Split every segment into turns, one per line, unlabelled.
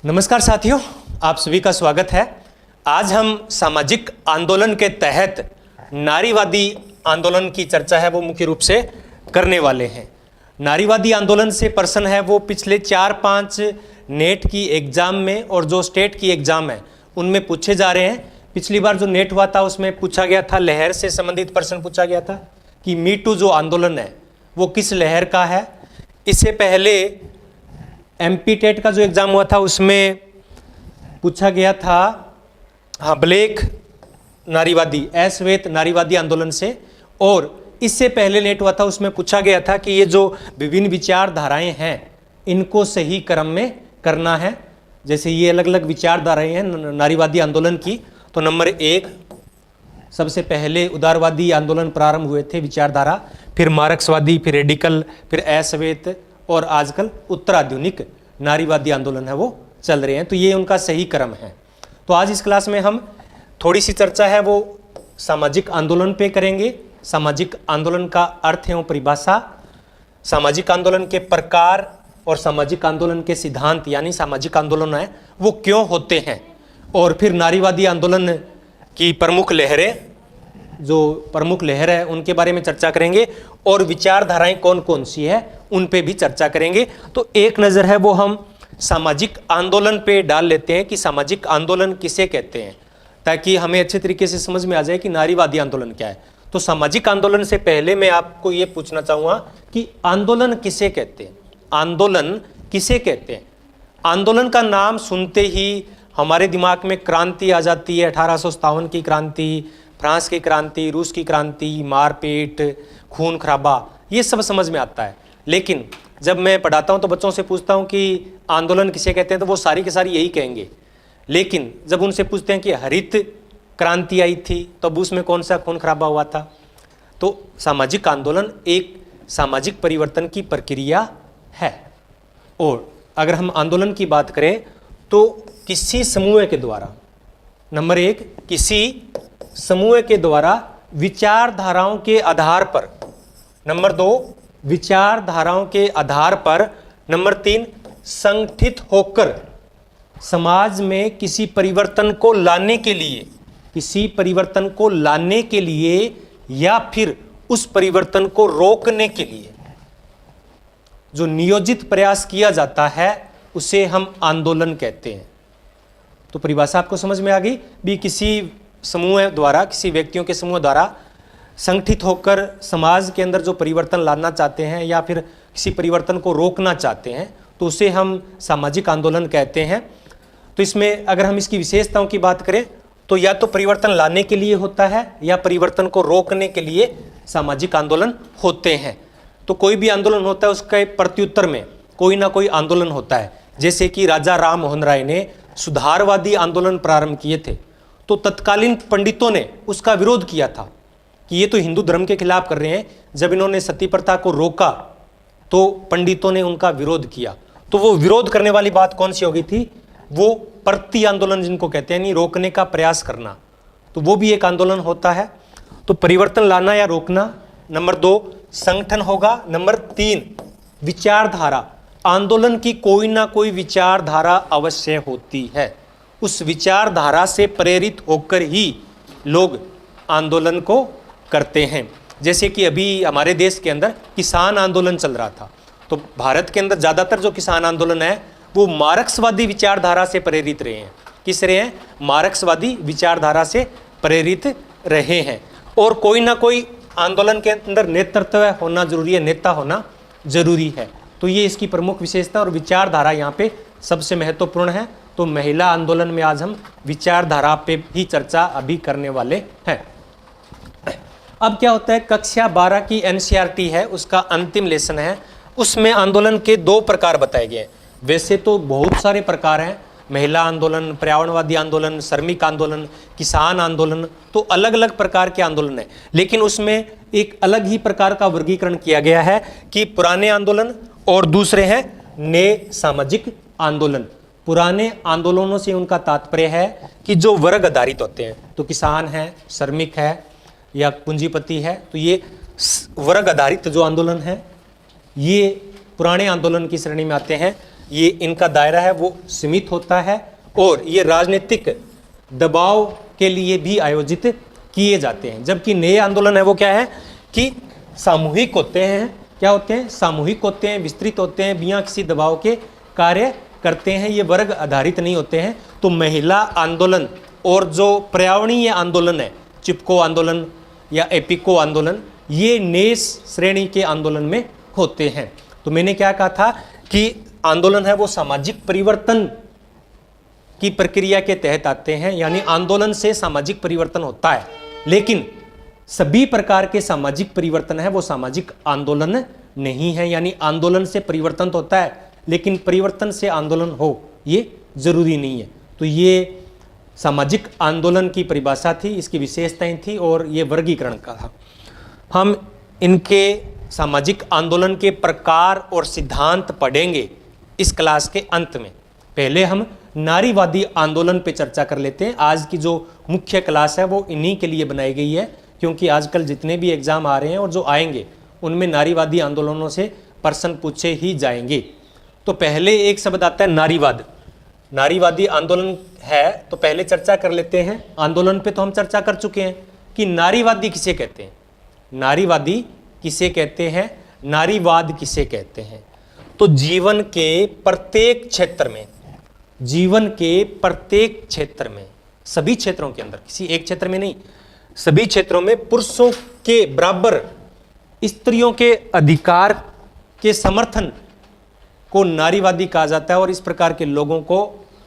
नमस्कार साथियों, आप सभी का स्वागत है। आज हम सामाजिक आंदोलन के तहत नारीवादी आंदोलन की चर्चा है वो मुख्य रूप से करने वाले हैं। नारीवादी आंदोलन से प्रश्न है वो पिछले 4-5 नेट की एग्जाम में और जो स्टेट की एग्जाम है उनमें पूछे जा रहे हैं। पिछली बार जो नेट हुआ था उसमें पूछा गया था, लहर से संबंधित प्रश्न पूछा गया था कि मी टू जो आंदोलन है वो किस लहर का है। इससे पहले एमपी टेट का जो एग्ज़ाम हुआ था उसमें पूछा गया था ब्लैक नारीवादी, श्वेत नारीवादी आंदोलन से। और इससे पहले नेट हुआ था उसमें पूछा गया था कि ये जो विभिन्न विचारधाराएं हैं इनको सही क्रम में करना है। जैसे ये अलग अलग विचारधाराएं हैं नारीवादी आंदोलन की, तो नंबर 1 सबसे पहले उदारवादी आंदोलन प्रारंभ हुए थे विचारधारा, फिर मार्क्सवादी, फिर रेडिकल, फिर अश्वेत और आजकल उत्तराधुनिक नारीवादी आंदोलन है वो चल रहे हैं। तो ये उनका सही क्रम है। तो आज इस क्लास में हम थोड़ी सी चर्चा है वो सामाजिक आंदोलन पे करेंगे। सामाजिक आंदोलन का अर्थ एवं परिभाषा, सामाजिक आंदोलन के प्रकार और सामाजिक आंदोलन के सिद्धांत, यानी सामाजिक आंदोलन है वो क्यों होते हैं, और फिर नारीवादी आंदोलन की प्रमुख लहरें, जो प्रमुख लहर है उनके बारे में चर्चा करेंगे, और विचारधाराएं कौन कौन सी है उन पे भी चर्चा करेंगे। तो एक नज़र है वो हम सामाजिक आंदोलन पे डाल लेते हैं कि सामाजिक आंदोलन किसे कहते हैं, ताकि हमें अच्छे तरीके से समझ में आ जाए कि नारीवादी आंदोलन क्या है। तो सामाजिक आंदोलन से पहले मैं आपको ये पूछना चाहूँगा कि आंदोलन किसे कहते हैं। आंदोलन किसे कहते हैं? आंदोलन का नाम सुनते ही हमारे दिमाग में क्रांति आ जाती है। 1857 की क्रांति, फ्रांस की क्रांति, रूस की क्रांति, मारपीट, खून खराबा, ये सब समझ में आता है। लेकिन जब मैं पढ़ाता हूँ तो बच्चों से पूछता हूँ कि आंदोलन किसे कहते हैं, तो वो सारी के सारी यही कहेंगे। लेकिन जब उनसे पूछते हैं कि हरित क्रांति आई थी तब उसमें कौन सा खून खराबा हुआ था, तो सामाजिक आंदोलन एक सामाजिक परिवर्तन की प्रक्रिया है। और अगर हम आंदोलन की बात करें तो किसी समूह के द्वारा, नंबर 1 किसी समूह के द्वारा विचारधाराओं के आधार पर, नंबर 2 विचारधाराओं के आधार पर, नंबर 3 संगठित होकर समाज में किसी परिवर्तन को लाने के लिए, किसी परिवर्तन को लाने के लिए या फिर उस परिवर्तन को रोकने के लिए जो नियोजित प्रयास किया जाता है उसे हम आंदोलन कहते हैं। तो परिभाषा आपको समझ में आ गई भी, किसी समूह द्वारा, किसी व्यक्तियों के समूह द्वारा संगठित होकर समाज के अंदर जो परिवर्तन लाना चाहते हैं या फिर किसी परिवर्तन को रोकना चाहते हैं तो उसे हम सामाजिक आंदोलन कहते हैं। तो इसमें अगर हम इसकी विशेषताओं की बात करें तो या तो परिवर्तन लाने के लिए होता है या परिवर्तन को रोकने के लिए सामाजिक आंदोलन होते हैं। तो कोई भी आंदोलन होता है उसके प्रत्युत्तर में कोई ना कोई आंदोलन होता है। जैसे कि राजा राम मोहन राय ने सुधारवादी आंदोलन प्रारंभ किए थे तो तत्कालीन पंडितों ने उसका विरोध किया था कि ये तो हिंदू धर्म के खिलाफ कर रहे हैं। जब इन्होंने सती प्रथा को रोका तो पंडितों ने उनका विरोध किया। तो वो विरोध करने वाली बात कौन सी हो गई थी? वो प्रति आंदोलन जिनको कहते हैं, यानी रोकने का प्रयास करना, तो वो भी एक आंदोलन होता है। तो परिवर्तन लाना या रोकना। नंबर 2 संगठन होगा। नंबर 3 विचारधारा। आंदोलन की कोई ना कोई विचारधारा अवश्य होती है। उस विचारधारा से प्रेरित होकर ही लोग आंदोलन को करते हैं। जैसे कि अभी हमारे देश के अंदर किसान आंदोलन चल रहा था, तो भारत के अंदर ज़्यादातर जो किसान आंदोलन है वो मार्क्सवादी विचारधारा से प्रेरित रहे हैं। किस रहे हैं? मार्क्सवादी विचारधारा से प्रेरित रहे हैं। और कोई ना कोई आंदोलन के अंदर नेतृत्व होना जरूरी है, नेता होना जरूरी है। तो ये इसकी प्रमुख विशेषता और विचारधारा यहाँ पे सबसे महत्वपूर्ण है। तो महिला आंदोलन में आज हम विचारधारा पे भी चर्चा अभी करने वाले हैं। अब क्या होता है, कक्षा 12 की एनसीईआरटी है उसका अंतिम लेसन है, उसमें आंदोलन के 2 प्रकार बताए गए हैं। वैसे तो बहुत सारे प्रकार हैं, महिला आंदोलन, पर्यावरणवादी आंदोलन, श्रमिक आंदोलन, किसान आंदोलन, तो अलग अलग प्रकार के आंदोलन है। लेकिन उसमें एक अलग ही प्रकार का वर्गीकरण किया गया है कि पुराने आंदोलन और दूसरे हैं नए सामाजिक आंदोलन। पुराने आंदोलनों से उनका तात्पर्य है कि जो वर्ग आधारित होते हैं, तो किसान है, श्रमिक है या पूंजीपति है, तो ये वर्ग आधारित जो आंदोलन है ये पुराने आंदोलन की श्रेणी में आते हैं। ये इनका दायरा है वो सीमित होता है और ये राजनीतिक दबाव के लिए भी आयोजित किए जाते हैं। जबकि नए आंदोलन है वो क्या है कि सामूहिक होते हैं। क्या होते हैं? सामूहिक होते हैं, विस्तृत होते हैं, बिना किसी दबाव के कार्य करते हैं। ये वर्ग आधारित नहीं होते हैं। तो महिला आंदोलन और जो पर्यावरणीय आंदोलन है, चिपको आंदोलन या एपिको आंदोलन, ये नए श्रेणी के आंदोलन में होते हैं। तो मैंने क्या कहा था कि आंदोलन है वो सामाजिक परिवर्तन की प्रक्रिया के तहत आते हैं, यानी आंदोलन से सामाजिक परिवर्तन होता है। लेकिन सभी प्रकार के सामाजिक परिवर्तन है वो सामाजिक आंदोलन नहीं है। यानी आंदोलन से परिवर्तन तो होता है लेकिन परिवर्तन से आंदोलन हो ये जरूरी नहीं है। तो ये सामाजिक आंदोलन की परिभाषा थी, इसकी विशेषताएं थी और ये वर्गीकरण का था। हम इनके सामाजिक आंदोलन के प्रकार और सिद्धांत पढ़ेंगे इस क्लास के अंत में। पहले हम नारीवादी आंदोलन पे चर्चा कर लेते हैं। आज की जो मुख्य क्लास है वो इन्हीं के लिए बनाई गई है, क्योंकि आजकल जितने भी एग्जाम आ रहे हैं और जो आएंगे उनमें नारीवादी आंदोलनों से प्रश्न पूछे ही जाएंगे। तो पहले एक शब्द आता है नारीवाद। नारीवादी आंदोलन है तो पहले चर्चा कर लेते हैं। आंदोलन पे तो हम चर्चा कर चुके हैं कि नारीवादी किसे कहते हैं, नारीवादी किसे कहते हैं, नारीवाद किसे कहते हैं। तो जीवन के प्रत्येक क्षेत्र में, जीवन के प्रत्येक क्षेत्र में, सभी क्षेत्रों के अंदर, किसी एक क्षेत्र में नहीं, सभी क्षेत्रों में पुरुषों के बराबर स्त्रियों के अधिकार के समर्थन को नारीवादी कहा जाता है। और इस प्रकार के लोगों को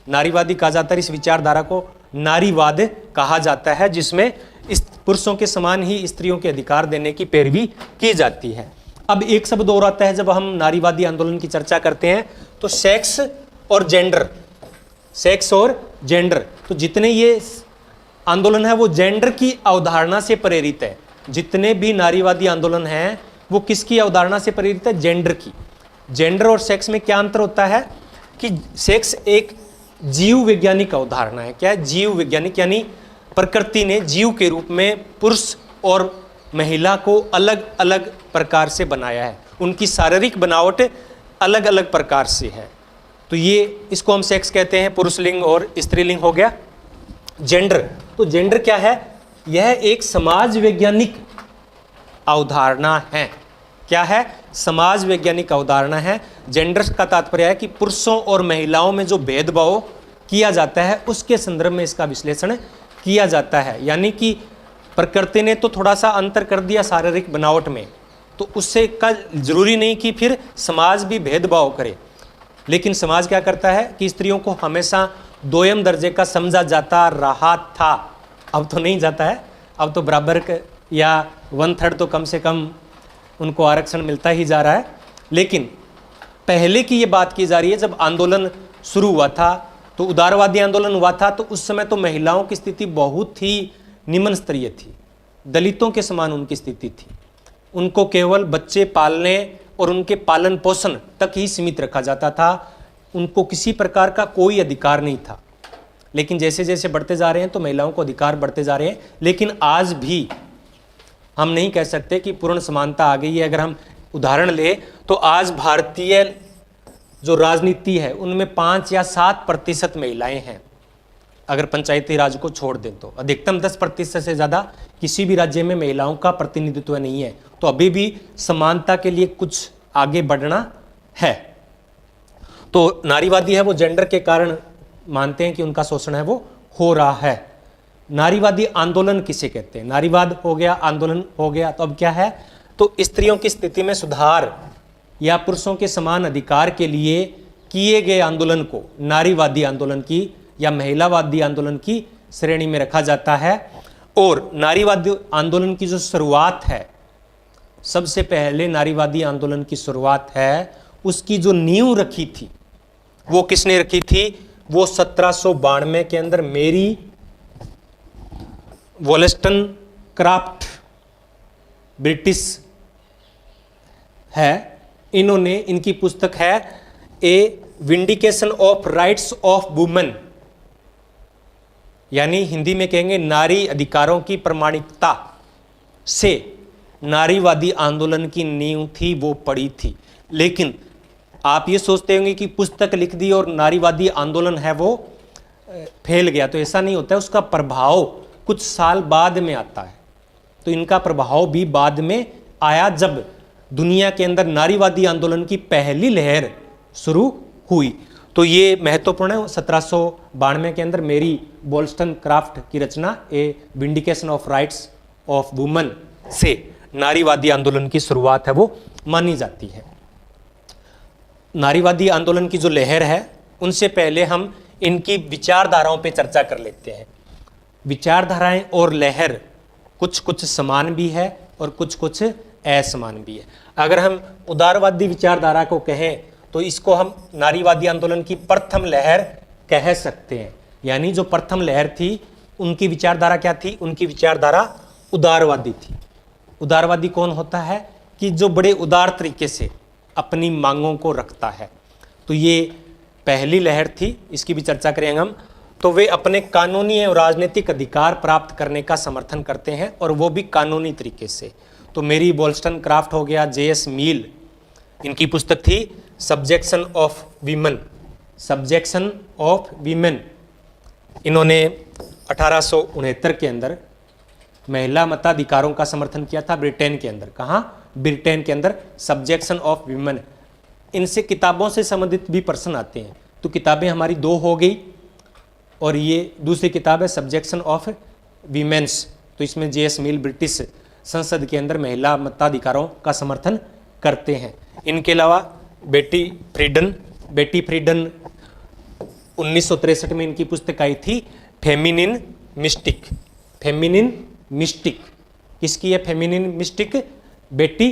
नारीवादी कहा जाता है। इस विचारधारा को नारीवाद कहा जाता है, जिसमें इस पुरुषों के समान ही स्त्रियों के अधिकार देने की पैरवी की जाती है। अब एक शब्द और आता है जब हम नारीवादी आंदोलन की चर्चा करते हैं, तो सेक्स और जेंडर, सेक्स और जेंडर। तो जितने ये आंदोलन है वो जेंडर की अवधारणा से प्रेरित है। जितने भी नारीवादी आंदोलन हैं वो किसकी अवधारणा से प्रेरित है? जेंडर की। जेंडर और सेक्स में क्या अंतर होता है कि सेक्स एक जीव वैज्ञानिक अवधारणा है। क्या है? जीव वैज्ञानिक, यानी प्रकृति ने जीव के रूप में पुरुष और महिला को अलग अलग प्रकार से बनाया है। उनकी शारीरिक बनावट अलग अलग प्रकार से है। तो ये इसको हम सेक्स कहते हैं, पुरुष लिंग और स्त्रीलिंग हो गया। जेंडर, तो जेंडर क्या है? यह एक समाज वैज्ञानिक अवधारणा है। क्या है? समाज वैज्ञानिक अवधारणा है। जेंडर का तात्पर्य है कि पुरुषों और महिलाओं में जो भेदभाव किया जाता है उसके संदर्भ में इसका विश्लेषण किया जाता है। यानी कि प्रकृति ने तो थोड़ा सा अंतर कर दिया शारीरिक बनावट में, तो उससे का जरूरी नहीं कि फिर समाज भी भेदभाव करे। लेकिन समाज क्या करता है कि स्त्रियों को हमेशा दोयम दर्जे का समझा जाता रहा था। अब तो नहीं जाता है, अब तो बराबर या 1/3 तो कम से कम उनको आरक्षण मिलता ही जा रहा है। लेकिन पहले की ये बात की जा रही है, जब आंदोलन शुरू हुआ था, तो उदारवादी आंदोलन हुआ था, तो उस समय तो महिलाओं की स्थिति बहुत ही निम्न स्तरीय थी, दलितों के समान उनकी स्थिति थी। उनको केवल बच्चे पालने और उनके पालन पोषण तक ही सीमित रखा जाता था। उनको किसी प्रकार का कोई अधिकार नहीं था। लेकिन जैसे जैसे बढ़ते जा रहे हैं तो महिलाओं को अधिकार बढ़ते जा रहे हैं। लेकिन आज भी हम नहीं कह सकते कि पूर्ण समानता आ गई है। अगर हम उदाहरण ले तो आज भारतीय जो राजनीति है उनमें 5 या 7% महिलाएं हैं। अगर पंचायती राज को छोड़ दें तो अधिकतम 10% से ज़्यादा किसी भी राज्य में महिलाओं का प्रतिनिधित्व नहीं है। तो अभी भी समानता के लिए कुछ आगे बढ़ना है। तो नारीवादी है वो जेंडर के कारण मानते हैं कि उनका शोषण है वो हो रहा है। नारीवादी आंदोलन किसे कहते हैं? नारीवाद हो गया, आंदोलन हो गया, तो अब क्या है? तो स्त्रियों की स्थिति में सुधार या पुरुषों के समान अधिकार के लिए किए गए आंदोलन को नारीवादी आंदोलन की या महिलावादी आंदोलन की श्रेणी में रखा जाता है। और नारीवादी आंदोलन की जो शुरुआत है, सबसे पहले नारीवादी आंदोलन की शुरुआत है, उसकी जो नींव रखी थी वो किसने रखी थी? वो 1792 के अंदर मेरी वोलेस्टनक्राफ्ट ब्रिटिश है। इन्होंने, इनकी पुस्तक है a vindication of rights of women, यानी हिंदी में कहेंगे नारी अधिकारों की प्रमाणिकता से नारीवादी आंदोलन की नींव थी वो पड़ी थी। लेकिन आप ये सोचते होंगे कि पुस्तक लिख दी और नारीवादी आंदोलन है वो फैल गया, तो ऐसा नहीं होता है। उसका प्रभाव कुछ साल बाद में आता है। तो इनका प्रभाव भी बाद में आया जब दुनिया के अंदर नारीवादी आंदोलन की पहली लहर शुरू हुई। तो ये महत्वपूर्ण है। 1792 के अंदर मेरी वॉलस्टनक्राफ्ट की रचना a vindication of rights of woman से नारीवादी आंदोलन की शुरुआत है वो मानी जाती है। नारीवादी आंदोलन की जो लहर है उनसे पहले हम इनकी विचारधाराओं पे चर्चा कर लेते हैं। विचारधाराएं और लहर कुछ कुछ समान भी है और कुछ कुछ असमान भी है। अगर हम उदारवादी विचारधारा को कहें तो इसको हम नारीवादी आंदोलन की प्रथम लहर कह सकते हैं। यानी जो प्रथम लहर थी उनकी विचारधारा क्या थी? उनकी विचारधारा उदारवादी थी। उदारवादी कौन होता है? कि जो बड़े उदार तरीके से अपनी मांगों को रखता है। तो ये पहली लहर थी, इसकी भी चर्चा करेंगे हम। तो वे अपने कानूनी और राजनीतिक अधिकार प्राप्त करने का समर्थन करते हैं और वो भी कानूनी तरीके से। तो मेरी वॉलस्टनक्राफ्ट हो गया, J.S. मील, इनकी पुस्तक थी subjection of women, subjection of women. इन्होंने 1869 के अंदर महिला मताधिकारों का समर्थन किया था ब्रिटेन के अंदर। कहाँ? ब्रिटेन के अंदर, सब्जेक्शन ऑफ वीमेन। इनसे किताबों से संबंधित भी प्रश्न आते हैं। तो किताबें हमारी दो हो गई और ये दूसरी किताब है सब्जेक्शन ऑफ वीमेंस। तो इसमें J.S. मील ब्रिटिश संसद के अंदर महिला मताधिकारों का समर्थन करते हैं। इनके अलावा बेटी फ्रीडन 1963 में इनकी पुस्तक आई थी फेमिनिन मिस्टिक। फेमिनिन मिस्टिक किसकी है? फेमिनिन मिस्टिक बेटी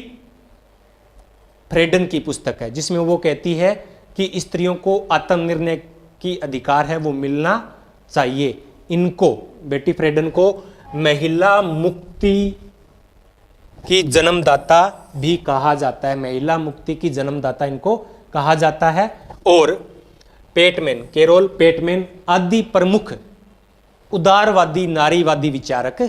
फ्रीडन की पुस्तक है, जिसमें वो कहती है कि स्त्रियों को आत्मनिर्णय की अधिकार है वो मिलना चाहिए। इनको, बेटी फ्रीडन को महिला मुक्ति की जन्मदाता भी कहा जाता है। महिला मुक्ति की जन्मदाता इनको कहा जाता है। और पेटमैन, कैरोल पेटमैन आदि प्रमुख उदारवादी नारीवादी विचारक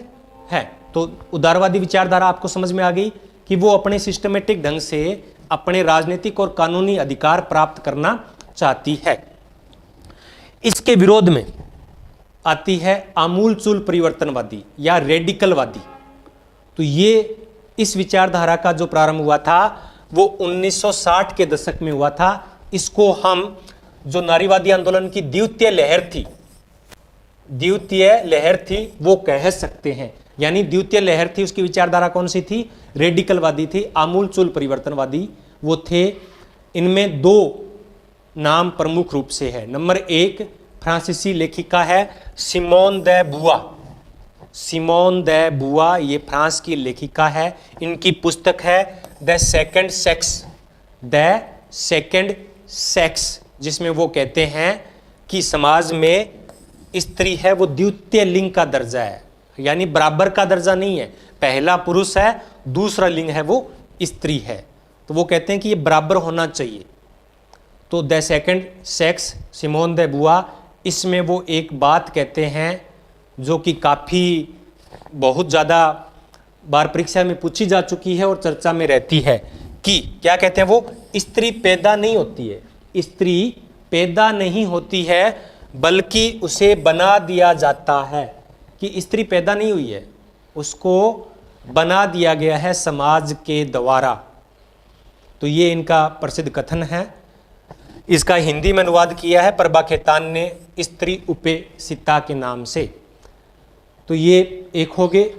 है। तो उदारवादी विचारधारा आपको समझ में आ गई कि वो अपने सिस्टमेटिक ढंग से अपने राजनीतिक और कानूनी अधिकार प्राप्त करना चाहती है। इसके विरोध में आती है आमूलचूल परिवर्तनवादी या रेडिकलवादी। तो ये इस विचारधारा का जो प्रारंभ हुआ था वो 1960 के दशक में हुआ था। इसको हम जो नारीवादी आंदोलन की द्वितीय लहर थी वो कह सकते हैं। यानी द्वितीय लहर थी, उसकी विचारधारा कौन सी थी? रेडिकलवादी थी, आमूलचूल परिवर्तनवादी वो थे। इनमें दो नाम प्रमुख रूप से है। नंबर 1 फ्रांसीसी लेखिका है सिमोन दे बुआ। सिमोन दे बुआ ये फ्रांस की लेखिका है। इनकी पुस्तक है द सेकंड सेक्स, जिसमें वो कहते हैं कि समाज में स्त्री है वो द्वितीय लिंग का दर्जा है, यानी बराबर का दर्जा नहीं है। पहला पुरुष है, दूसरा लिंग है वो स्त्री है। तो वो कहते हैं कि ये बराबर होना चाहिए। तो द सेकंड सेक्स, सिमोन दे बुआ, इसमें वो एक बात कहते हैं जो कि काफ़ी बहुत ज़्यादा बार परीक्षा में पूछी जा चुकी है और चर्चा में रहती है कि क्या कहते हैं वो? स्त्री पैदा नहीं होती है, स्त्री पैदा नहीं होती है बल्कि उसे बना दिया जाता है। कि स्त्री पैदा नहीं हुई है, उसको बना दिया गया है समाज के द्वारा। तो ये इनका प्रसिद्ध कथन है। इसका हिंदी में अनुवाद किया है प्रभा खेतान ने स्त्री उपेक्षिता के नाम से। तो ये एक हो गए।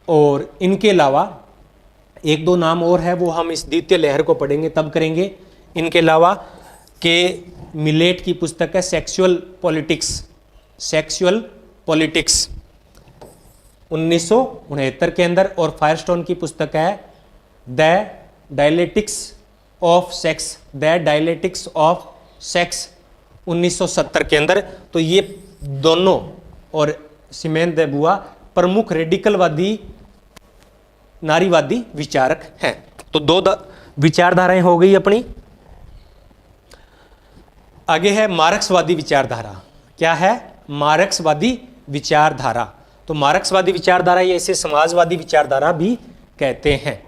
और इनके अलावा एक दो नाम और है, वो हम इस द्वितीय लहर को पढ़ेंगे तब करेंगे। इनके अलावा के मिलेट की पुस्तक है सेक्सुअल पॉलिटिक्स 1969 के अंदर। और फायरस्टोन की पुस्तक है द डायलेक्टिक्स ऑफ सेक्स 1970 के अंदर। तो ये दोनों और सिमोन दे बुआ प्रमुख रेडिकलवादी नारीवादी विचारक हैं। तो दो विचारधाराएं हो गई अपनी। आगे है मार्क्सवादी विचारधारा। क्या है? मार्क्सवादी विचारधारा। तो मार्क्सवादी विचारधारा ये इसे समाजवादी विचारधारा भी कहते हैं।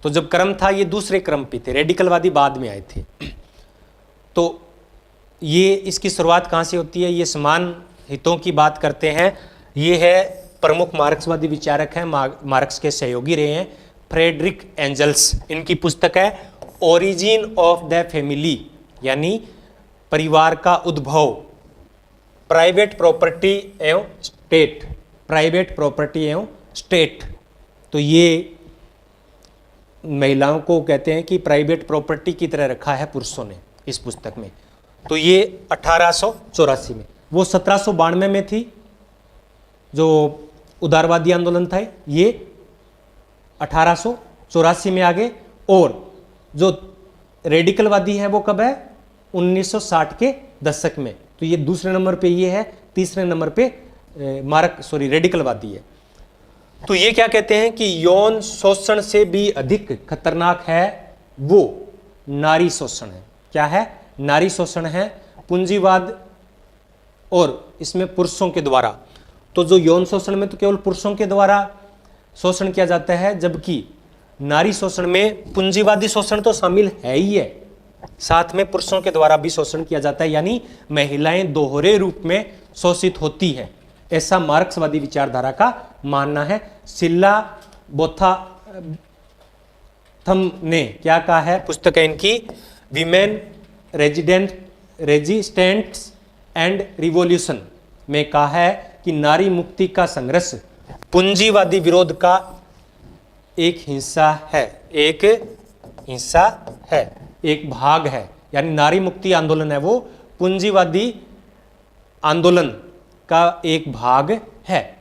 तो जब क्रम था ये दूसरे क्रम पे थे, रेडिकलवादी बाद में आए थे। तो ये इसकी शुरुआत कहाँ से होती है? ये समान हितों की बात करते हैं। ये है प्रमुख मार्क्सवादी विचारक हैं, मार्क्स के सहयोगी रहे हैं, फ्रेडरिक एंजल्स। इनकी पुस्तक है ओरिजिन ऑफ द फैमिली, यानी परिवार का उद्भव, प्राइवेट प्रॉपर्टी एवं स्टेट, प्राइवेट प्रॉपर्टी एवं स्टेट। तो ये महिलाओं को कहते हैं कि प्राइवेट प्रॉपर्टी की तरह रखा है पुरुषों ने इस पुस्तक में। तो ये 1884 में, वो 1792 में थी जो उदारवादी आंदोलन था, ये 1884 में आ गए। और जो रेडिकलवादी है वो कब है? 1960 के दशक में। तो ये दूसरे नंबर पे ये है, तीसरे नंबर पे रेडिकलवादी है। तो ये क्या कहते हैं कि यौन शोषण से भी अधिक खतरनाक है वो नारी शोषण है। क्या है? नारी शोषण है, पूंजीवाद और इसमें पुरुषों के द्वारा। तो जो यौन शोषण में तो केवल पुरुषों के द्वारा शोषण किया जाता है, जबकि नारी शोषण में पूंजीवादी शोषण तो शामिल है ही है, साथ में पुरुषों के द्वारा भी शोषण किया जाता है, यानी महिलाएं दोहरे रूप में शोषित होती है, ऐसा मार्क्सवादी विचारधारा का मानना है। सिल्ला बोथाथम ने क्या कहा है? पुस्तक है इनकी वीमेन रेजिस्टेंट्स एंड रिवॉल्यूशन में कहा है कि नारी मुक्ति का संघर्ष पूंजीवादी विरोध का एक हिस्सा है, एक हिस्सा है, एक भाग है। यानी नारी मुक्ति आंदोलन है वो पूंजीवादी आंदोलन का एक भाग है।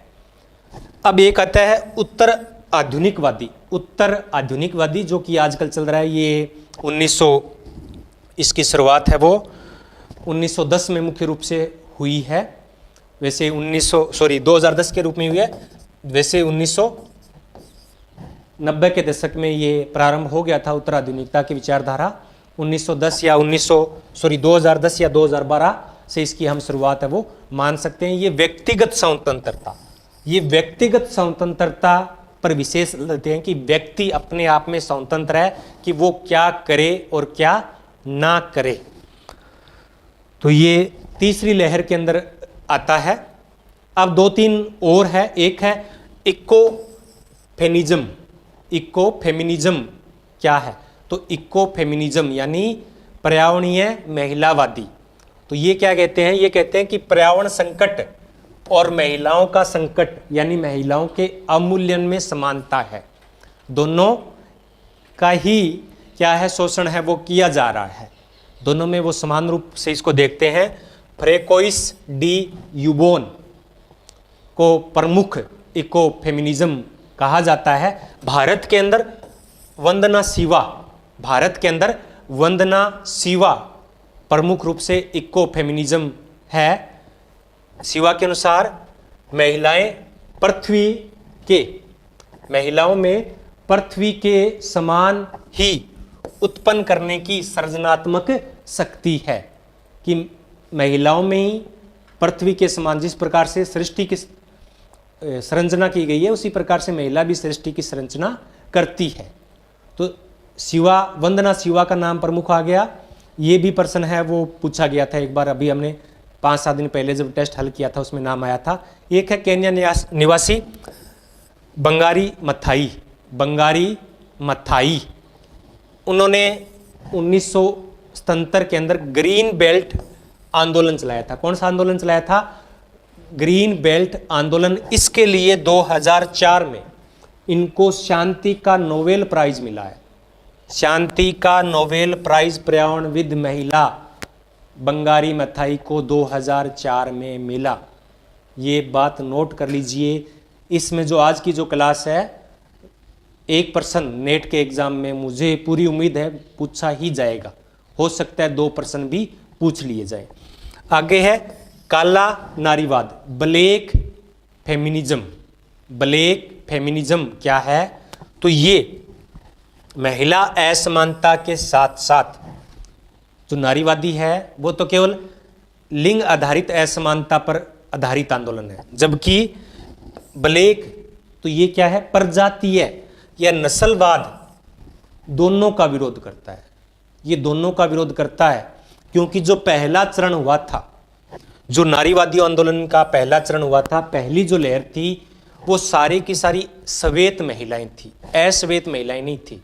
अब एक आता है उत्तर आधुनिकवादी। उत्तर आधुनिकवादी जो कि आजकल चल रहा है, ये 1900, इसकी शुरुआत है वो 1910 में मुख्य रूप से हुई है। वैसे 2010 के रूप में हुई है, वैसे 1990 के दशक में ये प्रारंभ हो गया था उत्तर आधुनिकता की विचारधारा। 2010 या 2010 या 2012 से इसकी हम शुरुआत है वो मान सकते हैं। ये व्यक्तिगत स्वतंत्रता, ये व्यक्तिगत स्वतंत्रता पर विशेष लेते हैं कि व्यक्ति अपने आप में स्वतंत्र है कि वो क्या करे और क्या ना करे। तो ये तीसरी लहर के अंदर आता है। अब दो तीन और है। एक है इको फेमिनिज्म। इको फेमिनिज्म क्या है? तो इको फेमिनिज्म यानी पर्यावरणीय महिलावादी। तो ये क्या कहते हैं? ये कहते हैं कि पर्यावरण संकट और महिलाओं का संकट यानी महिलाओं के अवमूल्यन में समानता है, दोनों का ही क्या है शोषण है वो किया जा रहा है, दोनों में वो समान रूप से इसको देखते हैं। फ्रेकोइस डी यूबोन को प्रमुख इको फेमिनिज्म कहा जाता है। भारत के अंदर वंदना शिवा प्रमुख रूप से इको फेमिनिज्म है। शिवा के अनुसार महिलाओं में पृथ्वी के समान ही उत्पन्न करने की सृजनात्मक शक्ति है, कि महिलाओं में ही पृथ्वी के समान जिस प्रकार से सृष्टि की संरचना की गई है उसी प्रकार से महिला भी सृष्टि की संरचना करती है। तो वंदना शिवा का नाम प्रमुख आ गया। ये भी प्रश्न है वो पूछा गया था एक बार, अभी हमने 5-7 दिन पहले जब टेस्ट हल किया था उसमें नाम आया था। एक है केन्या निवासी बंगारी मथाई। उन्होंने 1977 के अंदर ग्रीन बेल्ट आंदोलन चलाया था। कौन सा आंदोलन चलाया था? ग्रीन बेल्ट आंदोलन। इसके लिए 2004 में इनको शांति का नोबेल प्राइज मिला है। शांति का नोबेल प्राइज पर्यावरणविद महिला बंगारी मथाई को 2004 में मिला। ये बात नोट कर लीजिए। इसमें जो आज की जो क्लास है, एक प्रश्न नेट के एग्जाम में मुझे पूरी उम्मीद है पूछा ही जाएगा, हो सकता है 2 प्रश्न भी पूछ लिए जाए। आगे है काला नारीवाद, ब्लैक फेमिनिज्म क्या है? तो ये महिला असमानता के साथ साथ जो नारीवादी है वो तो केवल लिंग आधारित असमानता पर आधारित आंदोलन है, जबकि ब्लैक तो ये क्या है? प्रजातीय या नस्लवाद दोनों का विरोध करता है। ये दोनों का विरोध करता है। क्योंकि जो पहला चरण हुआ था, जो नारीवादी आंदोलन का पहला चरण हुआ था, पहली जो लहर थी वो सारी की सारी श्वेत महिलाएं थी, अश्वेत महिलाएं नहीं थी।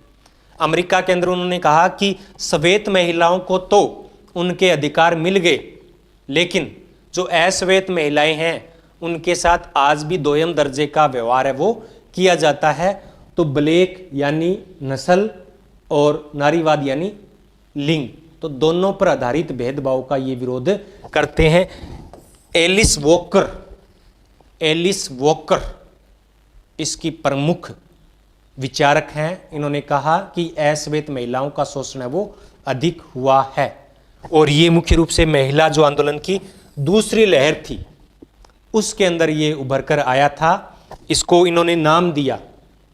अमेरिका के अंदर उन्होंने कहा कि श्वेत महिलाओं को तो उनके अधिकार मिल गए, लेकिन जो अश्वेत महिलाएं हैं उनके साथ आज भी दोयम दर्जे का व्यवहार है वो किया जाता है। तो ब्लैक यानी नस्ल और नारीवाद यानी लिंग, तो दोनों पर आधारित भेदभाव का ये विरोध करते हैं। एलिस वॉकर इसकी प्रमुख विचारक हैं। इन्होंने कहा कि अश्वेत महिलाओं का शोषण है वो अधिक हुआ है, और ये मुख्य रूप से महिला जो आंदोलन की दूसरी लहर थी उसके अंदर ये उभर कर आया था। इसको इन्होंने नाम दिया,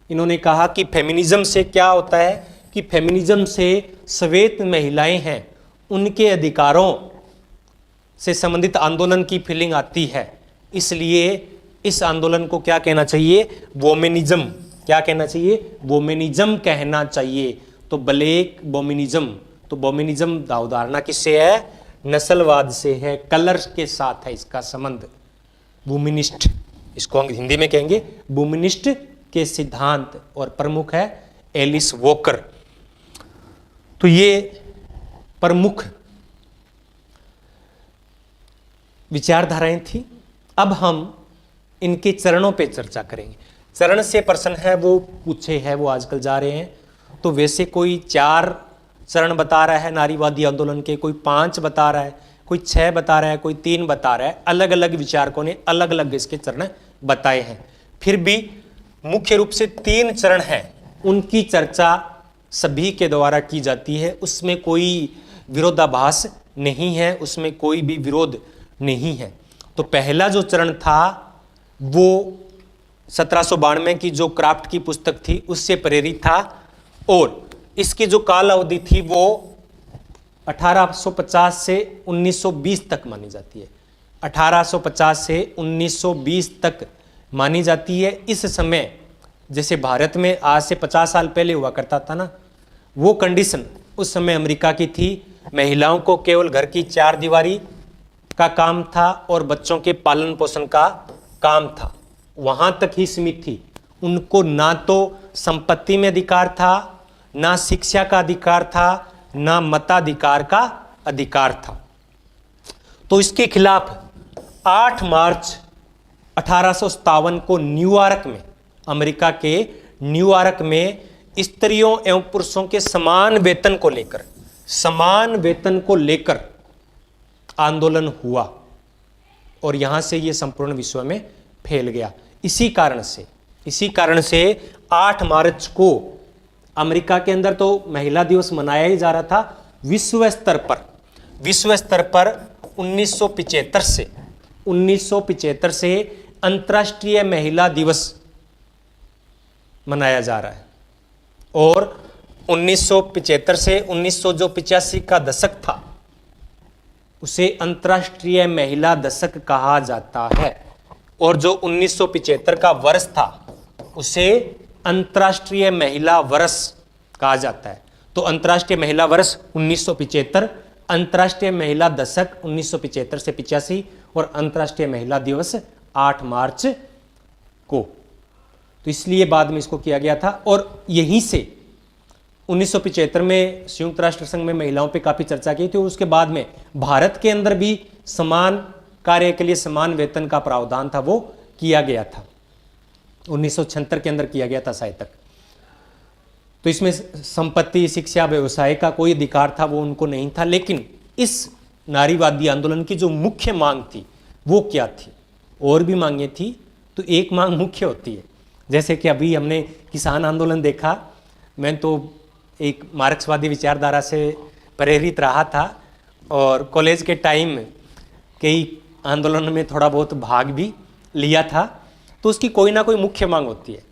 इन्होंने कहा कि फेमिनिज्म से क्या होता है कि फेमिनिज्म से श्वेत महिलाएं हैं उनके अधिकारों से संबंधित आंदोलन की फीलिंग आती है, इसलिए इस आंदोलन को क्या कहना चाहिए, वोमेनिज्म। क्या कहना चाहिए, वोमेनिज्म कहना चाहिए। तो ब्लैक वोमेनिज्म, तो वोमेनिज्म का उदाहरण किससे है, नस्लवाद से है, कलर के साथ है इसका संबंध। वुमिनिस्ट, इसको हम हिंदी में कहेंगे वुमिनिस्ट के सिद्धांत, और प्रमुख है एलिस वॉकर। तो ये प्रमुख विचारधाराएं थी। अब हम इनके चरणों पे चर्चा करेंगे। चरण से प्रश्न है वो पूछे हैं, वो आजकल जा रहे हैं। तो वैसे कोई 4 चरण बता रहा है नारीवादी आंदोलन के, कोई 5 बता रहा है, कोई 6 बता रहा है, कोई 3 बता रहा है। अलग अलग विचारकों ने अलग अलग इसके चरण बताए हैं। फिर भी मुख्य रूप से 3 चरण हैं, उनकी चर्चा सभी के द्वारा की जाती है, उसमें कोई विरोधाभास नहीं है, उसमें कोई भी विरोध नहीं है। तो पहला जो चरण था वो 1792 की जो क्राफ्ट की पुस्तक थी उससे प्रेरित था, और इसकी जो काल अवधि थी वो 1850 से 1920 तक मानी जाती है। 1850 से 1920 तक मानी जाती है। इस समय जैसे भारत में आज से 50 साल पहले हुआ करता था ना, वो कंडीशन उस समय अमेरिका की थी। महिलाओं को केवल घर की 4 दीवारी का काम था और बच्चों के पालन पोषण का काम था, वहां तक ही सीमित थी। उनको ना तो संपत्ति में अधिकार था, ना शिक्षा का अधिकार था, ना मताधिकार का अधिकार था। तो इसके खिलाफ 8 मार्च 1857 को न्यूयॉर्क में, अमेरिका के न्यूयॉर्क में स्त्रियों एवं पुरुषों के समान वेतन को लेकर आंदोलन हुआ, और यहां से यह संपूर्ण विश्व में फैल गया। इसी कारण से 8 मार्च को अमेरिका के अंदर तो महिला दिवस मनाया ही जा रहा था, विश्व स्तर पर 1975 से अंतर्राष्ट्रीय महिला दिवस मनाया जा रहा है। और 1975 से 1985 का दशक था उसे अंतर्राष्ट्रीय महिला दशक कहा जाता है, और जो 1975 का वर्ष था उसे अंतर्राष्ट्रीय महिला वर्ष कहा जाता है। तो अंतर्राष्ट्रीय महिला वर्ष 1975, अंतर्राष्ट्रीय महिला दशक 1975 से 85, और अंतर्राष्ट्रीय महिला दिवस 8 मार्च को। तो इसलिए बाद में इसको किया गया था, और यहीं से 1975 में संयुक्त राष्ट्र संघ में महिलाओं पे काफ़ी चर्चा की थी। उसके बाद में भारत के अंदर भी समान कार्य के लिए समान वेतन का प्रावधान था, वो किया गया था। 1976 के अंदर किया गया था शायद तक। तो इसमें संपत्ति, शिक्षा, व्यवसाय का कोई अधिकार था वो उनको नहीं था। लेकिन इस नारीवादी आंदोलन की जो मुख्य मांग थी वो क्या थी? और भी मांगें थी, तो एक मांग मुख्य होती है। जैसे कि अभी हमने किसान आंदोलन देखा, मैं तो एक मार्क्सवादी विचारधारा से प्रेरित रहा था और कॉलेज के टाइम कई आंदोलन में थोड़ा बहुत भाग भी लिया था। तो उसकी कोई ना कोई मुख्य मांग होती है,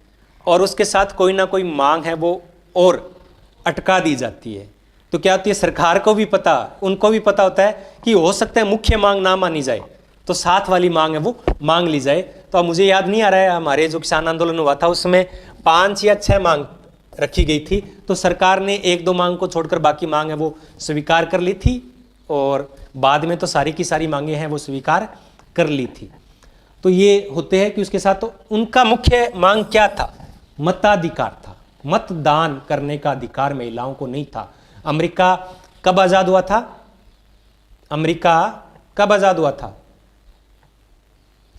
और उसके साथ कोई ना कोई मांग है वो और अटका दी जाती है। तो क्या होती है, सरकार को भी पता, उनको भी पता होता है कि हो सकता है मुख्य मांग ना मानी जाए, तो साथ वाली मांग है वो मांग ली जाए। तो अब मुझे याद नहीं आ रहा है, हमारे जो किसान आंदोलन हुआ था उसमें 5 या 6 मांग रखी गई थी। तो सरकार ने 1-2 मांग को छोड़कर बाकी मांग है वो स्वीकार कर ली थी, और बाद में तो सारी की सारी मांगे हैं वो स्वीकार कर ली थी। तो ये होते हैं कि उसके साथ तो उनका मुख्य मांग क्या था? मताधिकार था। मतदान करने का अधिकार महिलाओं को नहीं था। अमेरिका कब आजाद हुआ था? अमेरिका कब आजाद हुआ था?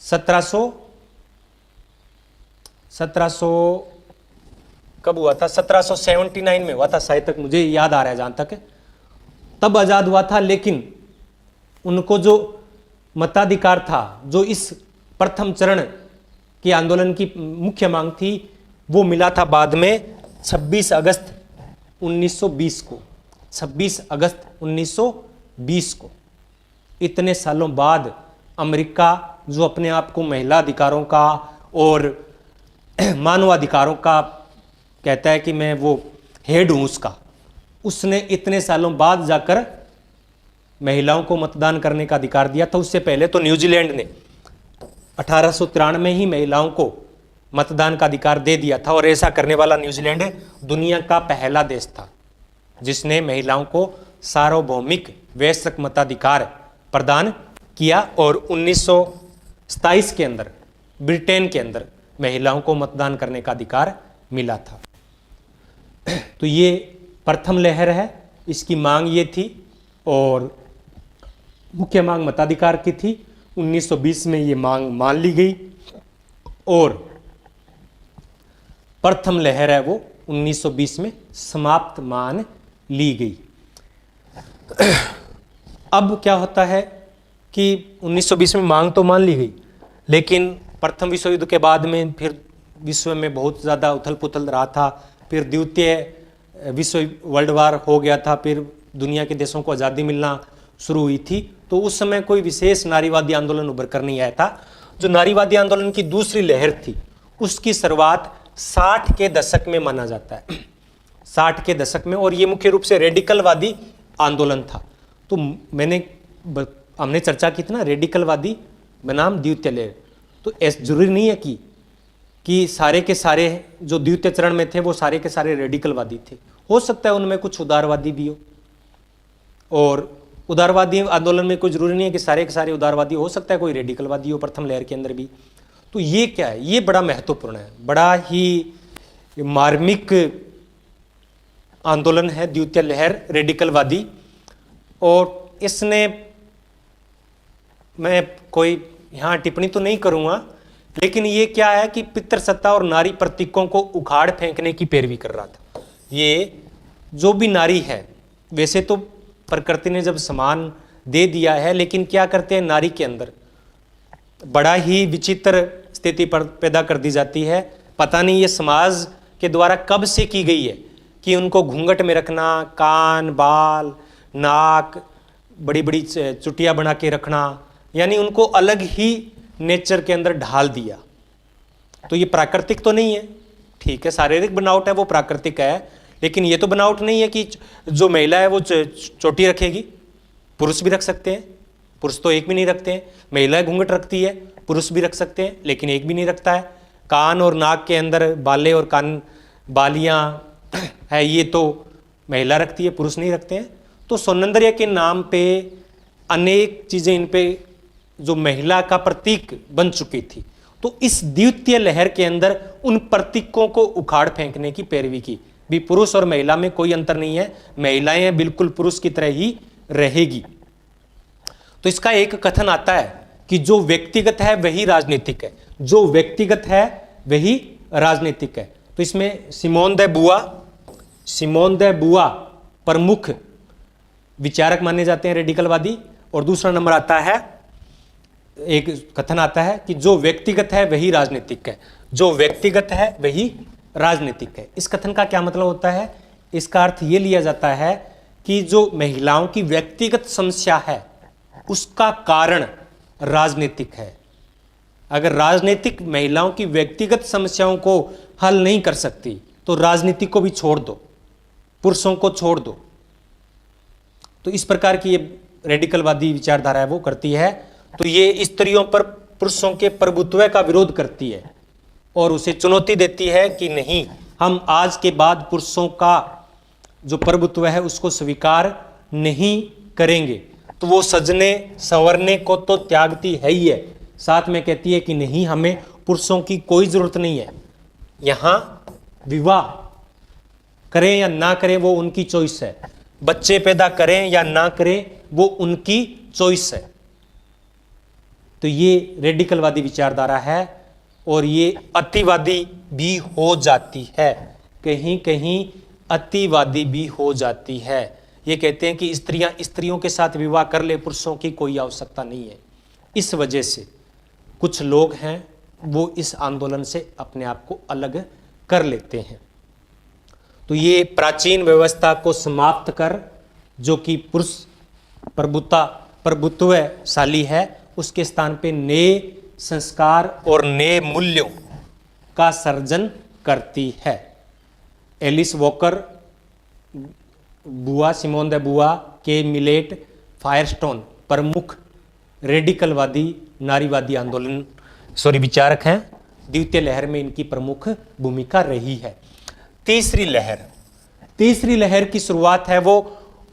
1700 कब हुआ था? 1779 में हुआ था शायद, तक मुझे याद आ रहा है जहां तक, तब आजाद हुआ था। लेकिन उनको जो मताधिकार था, जो इस प्रथम चरण के आंदोलन की मुख्य मांग थी, वो मिला था बाद में 26 अगस्त 1920 को। 26 अगस्त 1920 को, इतने सालों बाद अमेरिका जो अपने आप को महिला अधिकारों का और मानवाधिकारों का कहता है कि मैं वो हेड हूं उसका, उसने इतने सालों बाद जाकर महिलाओं को मतदान करने का अधिकार दिया था। उससे पहले तो न्यूजीलैंड ने 1893 में ही महिलाओं को मतदान का अधिकार दे दिया था, और ऐसा करने वाला न्यूजीलैंड दुनिया का पहला देश था जिसने महिलाओं को सार्वभौमिक वैश्विक मताधिकार प्रदान किया। और 1927 के अंदर ब्रिटेन के अंदर महिलाओं को मतदान करने का अधिकार मिला था। तो ये प्रथम लहर है, इसकी मांग ये थी, और मुख्य मांग मताधिकार की थी। 1920 में ये मांग मान ली गई, और प्रथम लहर है वो 1920 में समाप्त मान ली गई। अब क्या होता है कि 1920 में मांग तो मान ली गई, लेकिन प्रथम विश्व युद्ध के बाद में फिर विश्व में बहुत ज़्यादा उथल पुथल रहा था। फिर द्वितीय विश्व वर्ल्ड वार हो गया था, फिर दुनिया के देशों को आज़ादी मिलना शुरू हुई थी। तो उस समय कोई विशेष नारीवादी आंदोलन उभर कर नहीं आया था। जो नारीवादी आंदोलन की दूसरी लहर थी, उसकी शुरुआत 60 के दशक में माना जाता है। 60 के दशक में, और ये मुख्य रूप से रेडिकलवादी आंदोलन था। तो हमने चर्चा की थी ना, रेडिकलवादी बनाम द्वितीय लहर। तो ऐसा जरूरी नहीं है कि सारे के सारे जो द्वितीय चरण में थे वो सारे के सारे रेडिकलवादी थे। हो सकता है उनमें कुछ उदारवादी भी हो, और उदारवादी आंदोलन में कोई जरूरी नहीं है कि सारे के सारे उदारवादी, हो सकता है कोई रेडिकलवादी हो प्रथम लहर के अंदर भी। तो ये क्या है? ये बड़ा महत्वपूर्ण है, बड़ा ही मार्मिक आंदोलन है द्वितीय लहर रेडिकलवादी। और इसने, मैं कोई यहाँ टिप्पणी तो नहीं करूँगा, लेकिन ये क्या है कि पितृसत्ता और नारी प्रतीकों को उखाड़ फेंकने की पैरवी कर रहा था। ये जो भी नारी है, वैसे तो प्रकृति ने जब समान दे दिया है, लेकिन क्या करते हैं, नारी के अंदर बड़ा ही विचित्र स्थिति पैदा कर दी जाती है। पता नहीं ये समाज के द्वारा कब से की गई है कि उनको घूंघट में रखना, कान, बाल, नाक, बड़ी बड़ी चुटिया बना के रखना, यानी उनको अलग ही नेचर के अंदर ढाल दिया। तो ये प्राकृतिक तो नहीं है, ठीक है, शारीरिक बनावट है वो प्राकृतिक है, लेकिन ये तो बनावट नहीं है कि जो महिला है वो चोटी रखेगी। पुरुष भी रख सकते हैं, पुरुष तो एक भी नहीं रखते हैं। महिला घूंघट रखती है, पुरुष भी रख सकते हैं, लेकिन एक भी नहीं रखता है। कान और नाक के अंदर बाले और कान बालियां है, ये तो महिला रखती है, पुरुष नहीं रखते हैं। तो सौंदर्य के नाम पे अनेक चीजें इन पे जो महिला का प्रतीक बन चुकी थी। तो इस द्वितीय लहर के अंदर उन प्रतीकों को उखाड़ फेंकने की पैरवी की। भी पुरुष और महिला में कोई अंतर नहीं है, महिलाएं बिल्कुल पुरुष की तरह ही रहेगी। तो इसका एक कथन आता है कि जो व्यक्तिगत है वही राजनीतिक है, जो व्यक्तिगत है वही राजनीतिक है। तो इसमें सिमोन दे बुआ प्रमुख विचारक माने जाते हैं रेडिकलवादी। और दूसरा नंबर आता है, एक कथन आता है कि जो व्यक्तिगत है वही राजनीतिक है, जो व्यक्तिगत है वही राजनीतिक है। इस कथन का क्या मतलब होता है? इसका अर्थ ये लिया जाता है कि जो महिलाओं की व्यक्तिगत समस्या है उसका कारण राजनीतिक है। अगर राजनीतिक महिलाओं की व्यक्तिगत समस्याओं को हल नहीं कर सकती तो राजनीति को भी छोड़ दो, पुरुषों को छोड़ दो। तो इस प्रकार की ये रेडिकलवादी विचारधारा है वो करती है। तो ये स्त्रियों पर पुरुषों के प्रभुत्व का विरोध करती है और उसे चुनौती देती है कि नहीं, हम आज के बाद पुरुषों का जो प्रभुत्व है उसको स्वीकार नहीं करेंगे। तो वो सजने संवरने को तो त्यागती है ही है, साथ में कहती है कि नहीं, हमें पुरुषों की कोई जरूरत नहीं है। यहां विवाह करें या ना करें वो उनकी चॉइस है, बच्चे पैदा करें या ना करें वो उनकी चॉइस है। तो ये रेडिकलवादी विचारधारा है और ये अतिवादी भी हो जाती है, कहीं कहीं अतिवादी भी हो जाती है। ये कहते हैं कि स्त्रियों के साथ विवाह कर ले, पुरुषों की कोई आवश्यकता नहीं है। इस वजह से कुछ लोग हैं वो इस आंदोलन से अपने आप को अलग कर लेते हैं। तो ये प्राचीन व्यवस्था को समाप्त कर, जो कि पुरुष प्रभुत्वशाली है, उसके स्थान पे नए संस्कार और नए मूल्यों का सर्जन करती है। एलिस वॉकर, बुआ सिमोन दे बुआ, के मिलेट, फायरस्टोन प्रमुख रेडिकलवादी नारीवादी विचारक हैं। द्वितीय लहर में इनकी प्रमुख भूमिका रही है। तीसरी लहर की शुरुआत है वो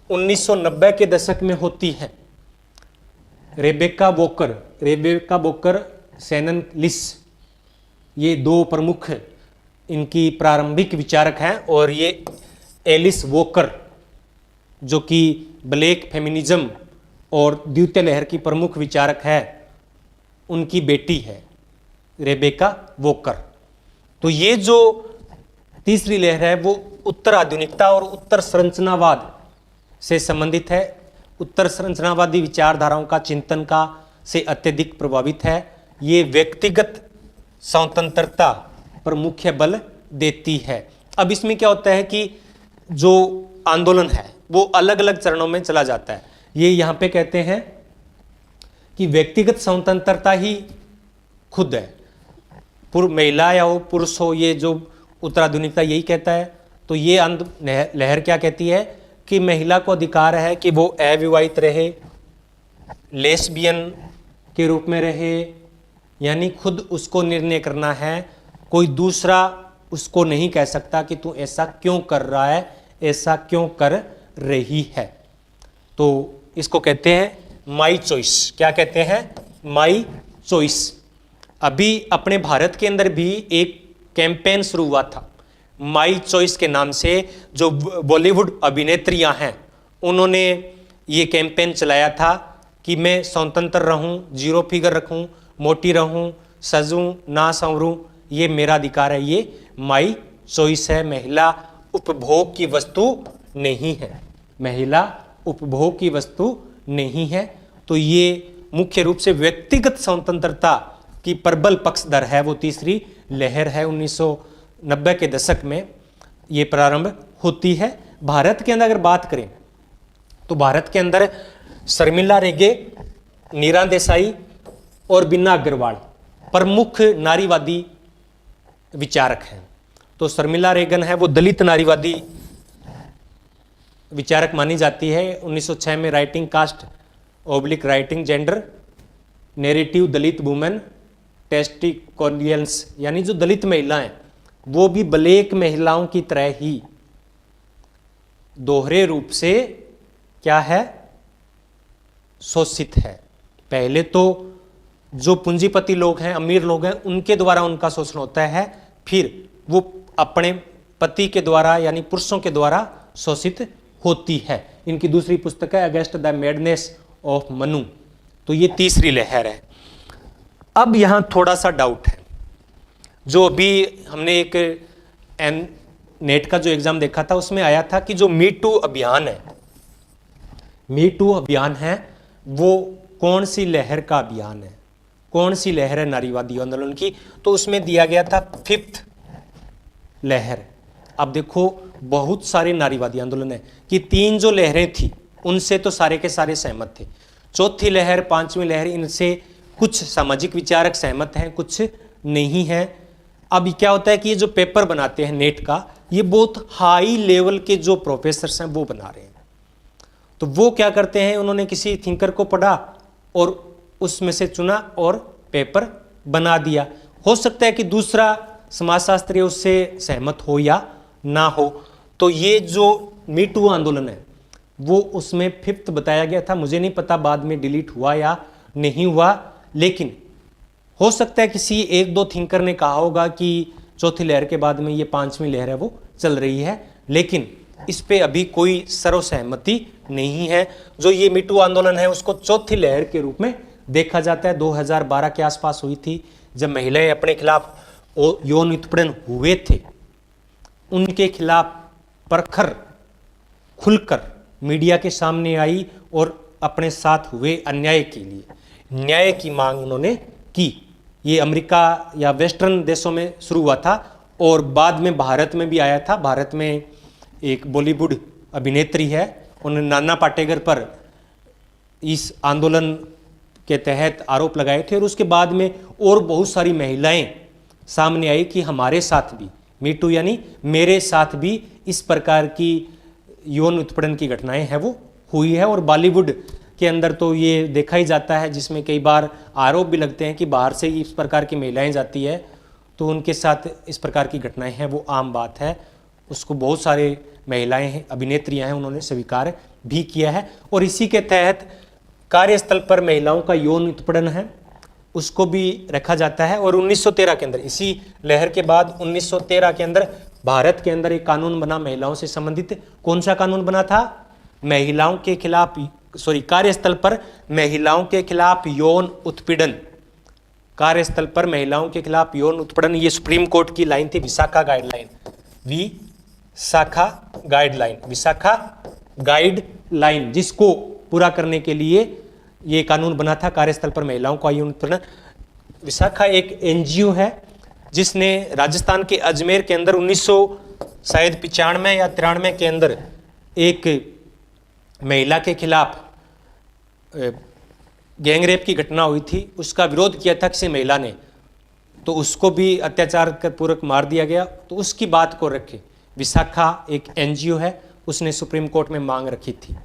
1990 के दशक में होती है। रेबेका वोकर, शैनन लिस, ये दो प्रमुख इनकी प्रारंभिक विचारक हैं। और ये एलिस वॉकर जो कि ब्लैक फेमिनिज्म और द्वितीय लहर की प्रमुख विचारक है, उनकी बेटी है रेबेका वोकर। तो ये जो तीसरी लहर है वो उत्तर आधुनिकता और उत्तर संरचनावाद से संबंधित है। उत्तर संरचनावादी विचारधाराओं का चिंतन का से अत्यधिक प्रभावित है। ये व्यक्तिगत स्वतंत्रता पर मुख्य बल देती है। अब इसमें क्या होता है कि जो आंदोलन है वो अलग अलग चरणों में चला जाता है। ये यहाँ पे कहते हैं कि व्यक्तिगत स्वतंत्रता ही खुद है, महिला या हो पुरुष हो, ये जो उत्तराधुनिकता यही कहता है। तो ये लहर क्या कहती है कि महिला को अधिकार है कि वो अविवाहित रहे, लेस्बियन के रूप में रहे, यानी खुद उसको निर्णय करना है, कोई दूसरा उसको नहीं कह सकता कि तू ऐसा क्यों कर रहा है, ऐसा क्यों कर रही है। तो इसको कहते हैं माई चॉइस। क्या कहते हैं? My choice. अभी अपने भारत के अंदर भी एक कैंपेन शुरू हुआ था माई चॉइस के नाम से। जो बॉलीवुड अभिनेत्रियां हैं उन्होंने ये कैंपेन चलाया था कि मैं स्वतंत्र रहूं, जीरो फिगर रखूं, मोटी रहूं, सजूं ना संवरूं, ये मेरा अधिकार है, ये माई चॉइस है। महिला उपभोग की वस्तु नहीं है, महिला उपभोग की वस्तु नहीं है। तो ये मुख्य रूप से व्यक्तिगत स्वतंत्रता की प्रबल पक्षधर है, वो तीसरी लहर है। 1990 के दशक में ये प्रारंभ होती है। भारत के अंदर अगर बात करें तो भारत के अंदर शर्मिला रेगे, नीरा देसाई और बीना अग्रवाल प्रमुख नारीवादी विचारक हैं। तो शर्मिला रेगन है वो दलित नारीवादी विचारक मानी जाती है। 1906 में writing caste oblique writing gender narrative Dalit women testimonios, यानी जो दलित महिलाएं वो भी ब्लैक महिलाओं की तरह ही दोहरे रूप से क्या है, शोषित है। पहले तो जो पूंजीपति लोग हैं, अमीर लोग हैं, उनके द्वारा उनका शोषण होता है, फिर वो अपने पति के द्वारा यानी पुरुषों के द्वारा शोषित होती है। इनकी दूसरी पुस्तक है against the madness of Manu. तो ये तीसरी लहर है। अब यहां थोड़ा सा डाउट है, जो अभी हमने एक नेट का जो एग्जाम देखा था उसमें आया था कि जो मी टू अभियान है वो कौन सी लहर का अभियान है, कौन सी लहर है नारीवादी आंदोलन की। तो उसमें दिया गया था फिफ्थ लहर। अब देखो बहुत सारे नारीवादी आंदोलन है कि तीन जो लहरें थी उनसे तो सारे के सारे सहमत थे। चौथी लहर, पांचवी लहर, इनसे कुछ सामाजिक विचारक सहमत हैं, कुछ नहीं हैं। अब क्या होता है कि ये जो पेपर बनाते हैं नेट का, ये बहुत हाई लेवल के जो प्रोफेसर्स हैं वो बना रहे हैं। तो वो क्या करते हैं, उन्होंने किसी थिंकर को पढ़ा और उसमें से चुना और पेपर बना दिया। हो सकता है कि दूसरा समाजशास्त्री उससे सहमत हो या ना हो। तो ये जो मी टू आंदोलन है वो उसमें 5th बताया गया था। मुझे नहीं पता बाद में डिलीट हुआ या नहीं हुआ, लेकिन हो सकता है किसी एक दो थिंकर ने कहा होगा कि चौथी लहर के बाद में ये 5वीं लहर है वो चल रही है, लेकिन इस पे अभी कोई सर्वसहमति नहीं है। जो ये मीटू आंदोलन है उसको चौथी लहर के रूप में देखा जाता है। 2012 के आसपास हुई थी, जब महिलाएं अपने खिलाफ यौन उत्पीड़न हुए थे, उनके खिलाफ प्रखर खुलकर मीडिया के सामने आई और अपने साथ हुए अन्याय के लिए न्याय की मांग उन्होंने की। ये अमेरिका या वेस्टर्न देशों में शुरू हुआ था और बाद में भारत में भी आया था। भारत में एक बॉलीवुड अभिनेत्री है, उन्होंने नाना पाटेकर पर इस आंदोलन के तहत आरोप लगाए थे और उसके बाद में और बहुत सारी महिलाएं सामने आई कि हमारे साथ भी, मीटू यानी मेरे साथ भी इस प्रकार की यौन उत्पीड़न की घटनाएं हैं वो हुई है। और बॉलीवुड के अंदर तो ये देखा ही जाता है, जिसमें कई बार आरोप भी लगते हैं कि बाहर से इस प्रकार की महिलाएं जाती है तो उनके साथ इस प्रकार की घटनाएं हैं वो आम बात है। उसको बहुत सारे महिलाएं हैं, अभिनेत्रियां हैं, उन्होंने स्वीकार भी किया है। और इसी के तहत कार्यस्थल पर महिलाओं का यौन उत्पीड़न है उसको भी रखा जाता है। और 1913 के अंदर, इसी लहर के बाद 1913 के अंदर भारत के अंदर एक कानून बना महिलाओं से संबंधित। कौन सा कानून बना था? महिलाओं के खिलाफ, कार्यस्थल पर महिलाओं के खिलाफ यौन उत्पीड़न, कार्यस्थल पर महिलाओं के खिलाफ यौन उत्पीड़न। ये सुप्रीम कोर्ट की लाइन थी, विशाखा गाइडलाइन, विशाखा गाइडलाइन, जिसको पूरा करने के लिए ये कानून बना था, कार्यस्थल पर महिलाओं का यौन उत्पीड़न। विशाखा एक एनजीओ है जिसने राजस्थान के अजमेर के अंदर 1995 या 93 के अंदर एक महिला के खिलाफ गैंगरेप की घटना हुई थी, उसका विरोध किया था किसी महिला ने, तो उसको भी अत्याचार पूर्वक मार दिया गया। तो उसकी बात को रखे विशाखा एक एनजीओ है, उसने सुप्रीम कोर्ट में मांग रखी थी।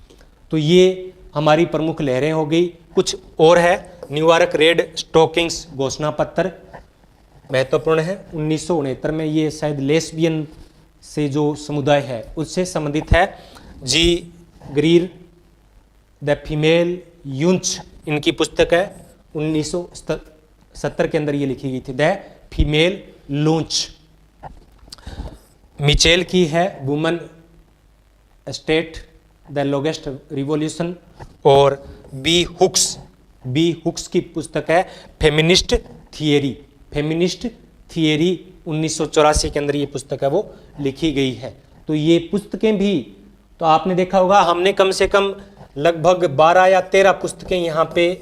तो ये हमारी प्रमुख लहरें हो गई। कुछ और है, न्यूयॉर्क रेड स्टॉकिंग्स घोषणा पत्र महत्वपूर्ण है। 1969 में ये शायद लेस्बियन से जो समुदाय है उससे संबंधित है। जी ग्रीर द फीमेल यूंच इनकी पुस्तक है, 1970 के अंदर ये लिखी गई थी, द फीमेल लूंच। मिचेल की है वुमन स्टेट द लोगेस्ट रिवॉल्यूशन। और बी हुक्स की पुस्तक है फेमिनिस्ट थियरी, 1984 के अंदर ये पुस्तक है वो लिखी गई है। तो ये पुस्तकें भी, तो आपने देखा होगा हमने कम से कम लगभग 12 या 13 पुस्तकें यहाँ पे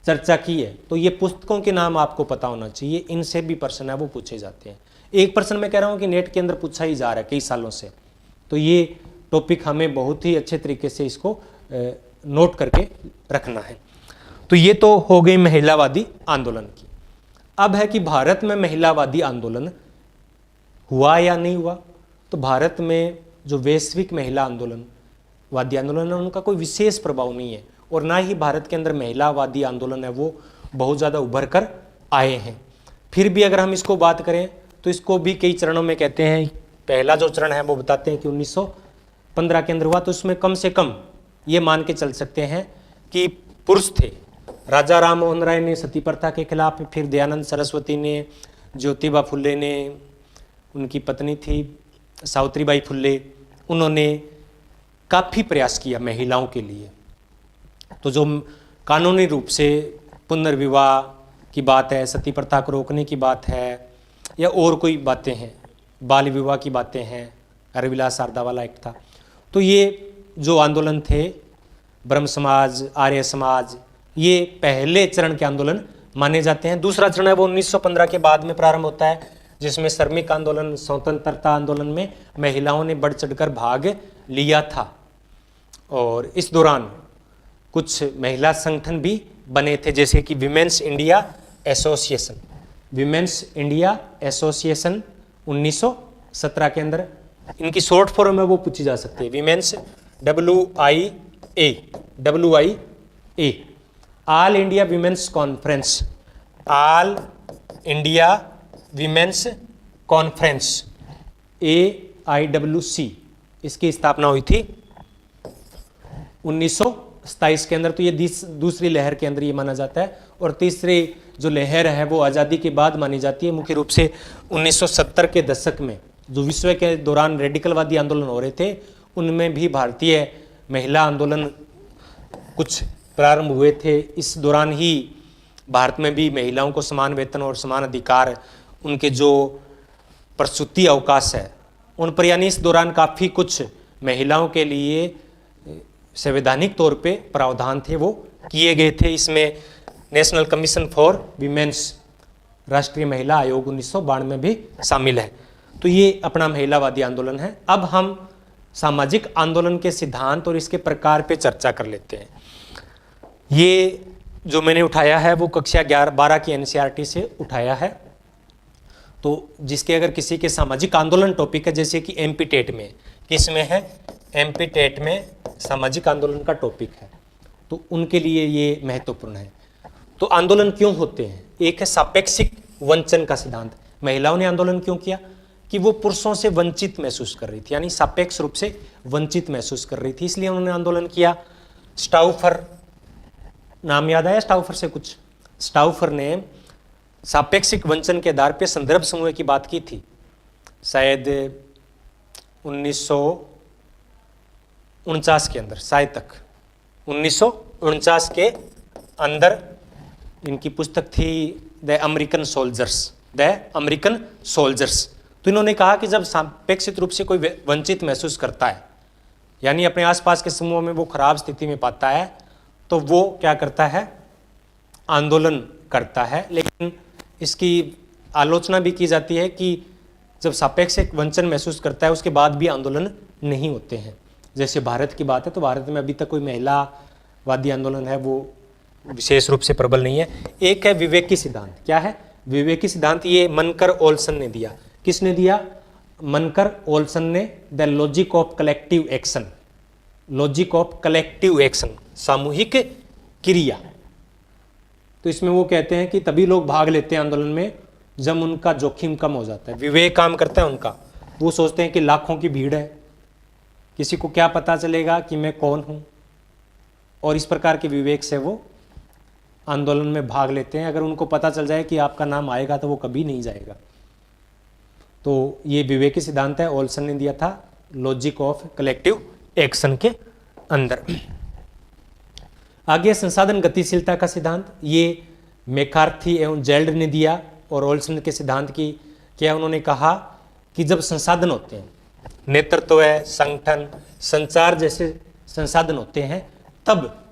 चर्चा की है। तो ये पुस्तकों के नाम आपको पता होना चाहिए, इनसे भी प्रश्न है वो पूछे जाते हैं। एक प्रश्न मैं कह रहा हूँ कि नेट के अंदर पूछा ही जा रहा है कई सालों से, तो ये टॉपिक हमें बहुत ही अच्छे तरीके से इसको नोट करके रखना है। तो ये तो हो गई महिलावादी आंदोलन की। अब है कि भारत में महिलावादी आंदोलन हुआ या नहीं हुआ। तो भारत में जो वैश्विक महिला आंदोलनवादी आंदोलन है उनका कोई विशेष प्रभाव नहीं है, और ना ही भारत के अंदर महिलावादी आंदोलन है वो बहुत ज़्यादा उभर कर आए हैं। फिर भी अगर हम इसको बात करें तो इसको भी कई चरणों में कहते हैं। पहला जो चरण है वो बताते हैं कि 1915 के अंदर हुआ, तो उसमें कम से कम ये मान के चल सकते हैं कि पुरुष थे। राजा राम मोहन राय ने सती प्रथा के खिलाफ, फिर दयानंद सरस्वती ने, ज्योतिबा फुले ने, उनकी पत्नी थी सावित्रीबाई फुले, उन्होंने काफ़ी प्रयास किया महिलाओं के लिए। तो जो कानूनी रूप से पुनर्विवाह की बात है, सती प्रथा को रोकने की बात है, या और कोई बातें हैं, बाल विवाह की बातें हैं, हरविलास शारदा वाला एक्ट था। तो ये जो आंदोलन थे, ब्रह्म समाज, आर्य समाज, ये पहले चरण के आंदोलन माने जाते हैं। दूसरा चरण है वो 1915 के बाद में प्रारंभ होता है, जिसमें श्रमिक आंदोलन, स्वतंत्रता आंदोलन में महिलाओं ने बढ़ चढ़कर भाग लिया था। और इस दौरान कुछ महिला संगठन भी बने थे, जैसे कि विमेंस इंडिया एसोसिएशन, 1917 के अंदर। इनकी शॉर्ट फॉर्म है वो पूछी जा सकती है, women's WIA, all India women's conference, all India women's conference AIWC, इसकी स्थापना हुई थी 1927 के अंदर, तो ये दूसरी लहर के अंदर ये माना जाता है। और तीसरी जो लहर है वो आज़ादी के बाद मानी जाती है, मुख्य रूप से 1970 के दशक में जो विश्व के दौरान रेडिकलवादी आंदोलन हो रहे थे, उनमें भी भारतीय महिला आंदोलन कुछ प्रारंभ हुए थे। इस दौरान ही भारत में भी महिलाओं को समान वेतन और समान अधिकार, उनके जो प्रसूति अवकाश है उन पर, यानी इस दौरान काफ़ी कुछ महिलाओं के लिए संवैधानिक तौर पे प्रावधान थे वो किए गए थे। इसमें नेशनल कमीशन फॉर वीमेंस, राष्ट्रीय महिला आयोग 1992 में भी शामिल है। तो ये अपना महिलावादी आंदोलन है। अब हम सामाजिक आंदोलन के सिद्धांत और इसके प्रकार पे चर्चा कर लेते हैं। ये जो मैंने उठाया है वो कक्षा 11-12 की एनसीईआरटी से उठाया है। तो जिसके अगर किसी के सामाजिक आंदोलन टॉपिक है, जैसे कि एमपी टेट में, किस में है, एमपी टेट में सामाजिक आंदोलन का टॉपिक है, तो उनके लिए ये महत्वपूर्ण है। तो आंदोलन क्यों होते हैं? एक है सापेक्षिक वंचन का सिद्धांत। महिलाओं ने आंदोलन क्यों किया? कि वो पुरुषों से वंचित महसूस कर रही थी, यानी सापेक्ष रूप से वंचित महसूस कर रही थी, इसलिए उन्होंने आंदोलन किया। स्टाउफर, नाम याद आया स्टाउफर से कुछ? स्टाउफर ने सापेक्षिक वंचन के आधार पर संदर्भ समूह की बात की थी, शायद 1949 के अंदर, शायद तक 1949 के अंदर इनकी पुस्तक थी द अमेरिकन सोल्जर्स। तो इन्होंने कहा कि जब सापेक्षित रूप से कोई वंचित महसूस करता है, यानी अपने आसपास के समूह में वो खराब स्थिति में पाता है, तो वो क्या करता है, आंदोलन करता है। लेकिन इसकी आलोचना भी की जाती है कि जब सापेक्षिक वंचन महसूस करता है उसके बाद भी आंदोलन नहीं होते हैं। जैसे भारत की बात है, तो भारत में अभी तक कोई महिलावादी आंदोलन है वो विशेष रूप से प्रबल नहीं है। एक है विवेकी सिद्धांत। क्या है विवेकी सिद्धांत? ये मनकर ओल्सन ने दिया। किसने दिया? मनकर ओल्सन ने। The logic of collective action, logic of collective action, सामूहिक क्रिया। तो इसमें वो कहते हैं कि तभी लोग भाग लेते हैं आंदोलन में जब उनका जोखिम कम हो जाता है, विवेक काम करता है उनका। वो सोचते हैं कि लाखों की भीड़ है, किसी को क्या पता चलेगा कि मैं कौन हूं, और इस प्रकार के विवेक से वो आंदोलन में भाग लेते हैं। अगर उनको पता चल जाए कि आपका नाम आएगा तो वो कभी नहीं जाएगा। तो ये विवेकी सिद्धांत है, ओल्सन ने दिया था लॉजिक ऑफ कलेक्टिव एक्शन के अंदर। आगे संसाधन गतिशीलता का सिद्धांत, ये मैकार्थी एवं जेल्ड ने दिया। और ओल्सन के सिद्धांत की क्या, उन्होंने कहा कि जब संसाधन होते हैं, नेतृत्व है, संगठन, संचार जैसे संसाधन होते हैं, तब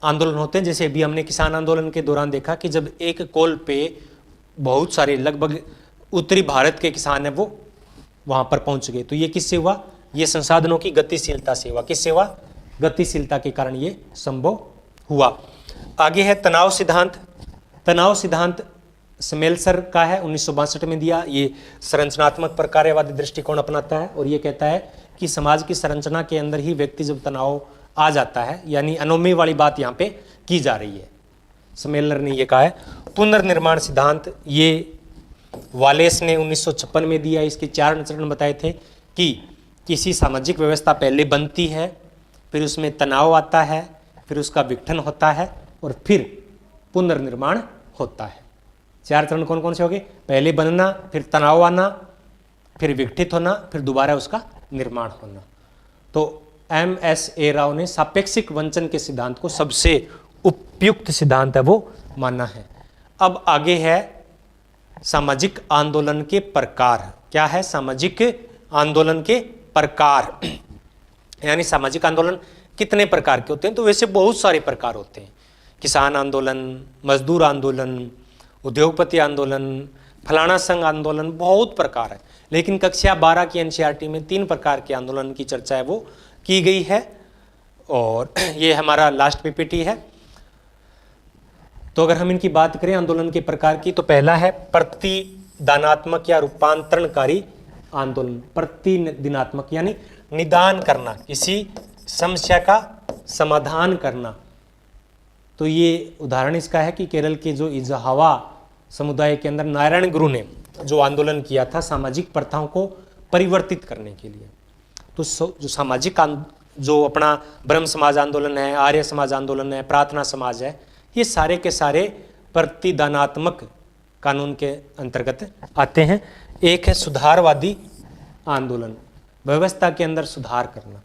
आंदोलन होते हैं। जैसे अभी हमने किसान आंदोलन के दौरान देखा कि जब एक कॉल पे बहुत सारे, लगभग उत्तरी भारत के किसान हैं, वो वहां पर पहुंच गए, तो ये किससे हुआ? ये संसाधनों की गतिशीलता से हुआ। किससे हुआ? गतिशीलता के कारण ये संभव हुआ। आगे है तनाव सिद्धांत। तनाव सिद्धांत स्मेल्सर का है, 1962 में दिया। ये संरचनात्मक प्रकारवादी दृष्टिकोण अपनाता है और ये कहता है कि समाज की संरचना के अंदर ही व्यक्ति जब तनाव आ जाता है, यानी अनोमी वाली बात यहाँ पे की जा रही है, स्मेलर ने ये कहा है। पुनर्निर्माण सिद्धांत, ये वालेस ने 1956 में दिया। इसके 4 चरण बताए थे कि किसी सामाजिक व्यवस्था पहले बनती है, फिर उसमें तनाव आता है, फिर उसका विघटन होता है और फिर पुनर्निर्माण होता है। 4 चरण कौन कौन से हो गए? पहले बनना, फिर तनाव आना, फिर विघटित होना, फिर दोबारा उसका निर्माण होना। तो MS राव ने सापेक्षिक वंचन के सिद्धांत को सबसे उपयुक्त सिद्धांत है वो माना है। अब आगे है सामाजिक आंदोलन के प्रकार। क्या है? सामाजिक आंदोलन के प्रकार, यानी सामाजिक आंदोलन कितने प्रकार के होते हैं? तो वैसे बहुत सारे प्रकार होते हैं। किसान आंदोलन, मजदूर आंदोलन, उद्योगपति आंदोलन, फलाना संघ आंदोलन, बहुत प्रकार है। लेकिन कक्षा 12 की एनसीईआरटी में 3 प्रकार के आंदोलन की चर्चा है वो की गई है, और ये हमारा लास्ट पीपीटी है। तो अगर हम इनकी बात करें आंदोलन के प्रकार की, तो पहला है प्रतिदानात्मक या रूपांतरणकारी आंदोलन। प्रतिदिनात्मक यानी निदान करना, किसी समस्या का समाधान करना। तो ये उदाहरण इसका है कि केरल के जो इजहावा समुदाय के अंदर नारायण गुरु ने जो आंदोलन किया था सामाजिक प्रथाओं को परिवर्तित करने के लिए। तो जो सामाजिक जो अपना ब्रह्म समाज आंदोलन है, आर्य समाज आंदोलन है, प्रार्थना समाज है, ये सारे के सारे प्रतिदानात्मक कानून के अंतर्गत आते हैं। एक है सुधारवादी आंदोलन, व्यवस्था के अंदर सुधार करना,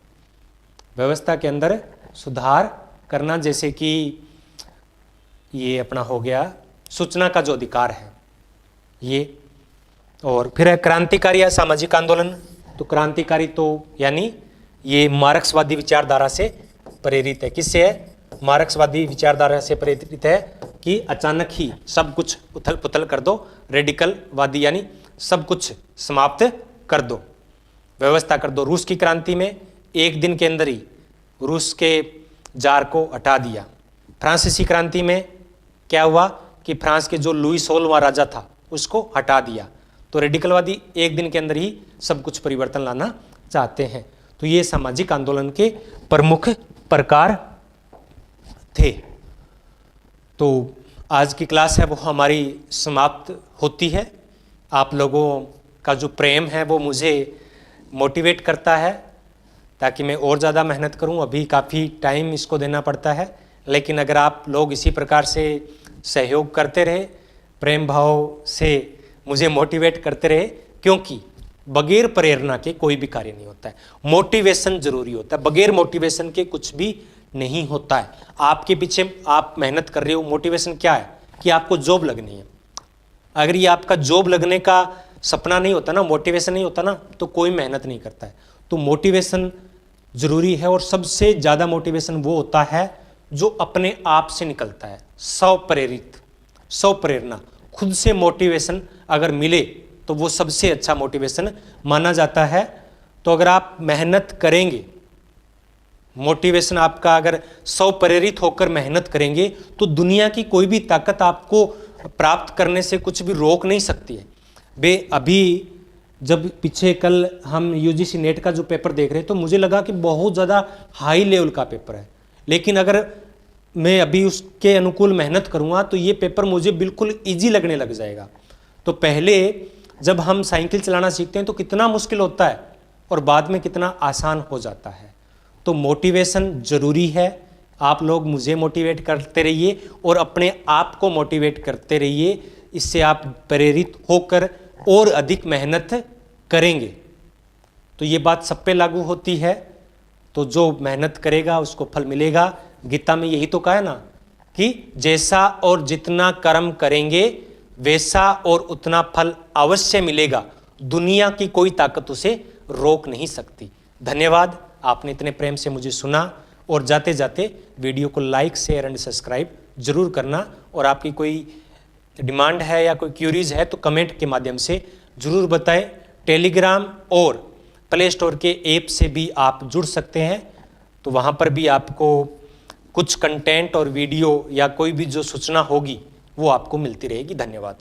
व्यवस्था के अंदर सुधार करना, जैसे कि ये अपना हो गया सूचना का जो अधिकार है ये। और फिर है क्रांतिकारी या सामाजिक आंदोलन। तो क्रांतिकारी तो यानी ये मार्क्सवादी विचारधारा से प्रेरित है। किससे है? मार्क्सवादी विचारधारा से प्रेरित है कि अचानक ही सब कुछ उथल पुथल कर दो, रेडिकलवादी यानी सब कुछ समाप्त कर दो, व्यवस्था कर दो। रूस की क्रांति में एक दिन के अंदर ही रूस के जार को हटा दिया। फ्रांसीसी क्रांति में क्या हुआ कि फ्रांस के जो लुई 16वां राजा था उसको हटा दिया। तो रेडिकलवादी एक दिन के अंदर ही सब कुछ परिवर्तन लाना चाहते हैं। तो ये सामाजिक आंदोलन के प्रमुख प्रकार थे। तो आज की क्लास है वो हमारी समाप्त होती है। आप लोगों का जो प्रेम है वो मुझे मोटिवेट करता है ताकि मैं और ज़्यादा मेहनत करूं। अभी काफ़ी टाइम इसको देना पड़ता है, लेकिन अगर आप लोग इसी प्रकार से सहयोग करते रहे, प्रेम भाव से मुझे मोटिवेट करते रहे, क्योंकि बगैर प्रेरणा के कोई भी कार्य नहीं होता है। मोटिवेशन जरूरी होता है, बगैर मोटिवेशन के कुछ भी नहीं होता है। आपके पीछे आप मेहनत कर रहे हो, मोटिवेशन क्या है कि आपको जॉब लगनी है। अगर ये आपका जॉब लगने का सपना नहीं होता ना, मोटिवेशन नहीं होता ना, तो कोई मेहनत नहीं करता है। तो मोटिवेशन जरूरी है, और सबसे ज़्यादा मोटिवेशन वो होता है जो अपने आप से निकलता है, स्वप्रेरित, स्वप्रेरणा। खुद से मोटिवेशन अगर मिले तो वो सबसे अच्छा मोटिवेशन माना जाता है। तो अगर आप मेहनत करेंगे, मोटिवेशन आपका अगर स्वप्रेरित होकर मेहनत करेंगे, तो दुनिया की कोई भी ताकत आपको प्राप्त करने से कुछ भी रोक नहीं सकती है। अभी जब पीछे कल हम यूजीसी नेट का जो पेपर देख रहे, तो मुझे लगा कि बहुत ज़्यादा हाई लेवल का पेपर है, लेकिन अगर मैं अभी उसके अनुकूल मेहनत करूँगा तो ये पेपर मुझे बिल्कुल ईजी लगने लग जाएगा। तो पहले जब हम साइकिल चलाना सीखते हैं तो कितना मुश्किल होता है, और बाद में कितना आसान हो जाता है। तो मोटिवेशन ज़रूरी है। आप लोग मुझे मोटिवेट करते रहिए और अपने आप को मोटिवेट करते रहिए, इससे आप प्रेरित होकर और अधिक मेहनत करेंगे। तो ये बात सब पे लागू होती है। तो जो मेहनत करेगा उसको फल मिलेगा। गीता में यही तो कहा है ना कि जैसा और जितना कर्म करेंगे वैसा और उतना फल अवश्य मिलेगा, दुनिया की कोई ताकत उसे रोक नहीं सकती। धन्यवाद, आपने इतने प्रेम से मुझे सुना, और जाते जाते वीडियो को लाइक, शेयर एंड सब्सक्राइब जरूर करना। और आपकी कोई डिमांड है या कोई क्यूरीज है तो कमेंट के माध्यम से जरूर बताएं। टेलीग्राम और प्ले स्टोर के ऐप से भी आप जुड़ सकते हैं, तो वहाँ पर भी आपको कुछ कंटेंट और वीडियो या कोई भी जो सूचना होगी वो आपको मिलती रहेगी। धन्यवाद।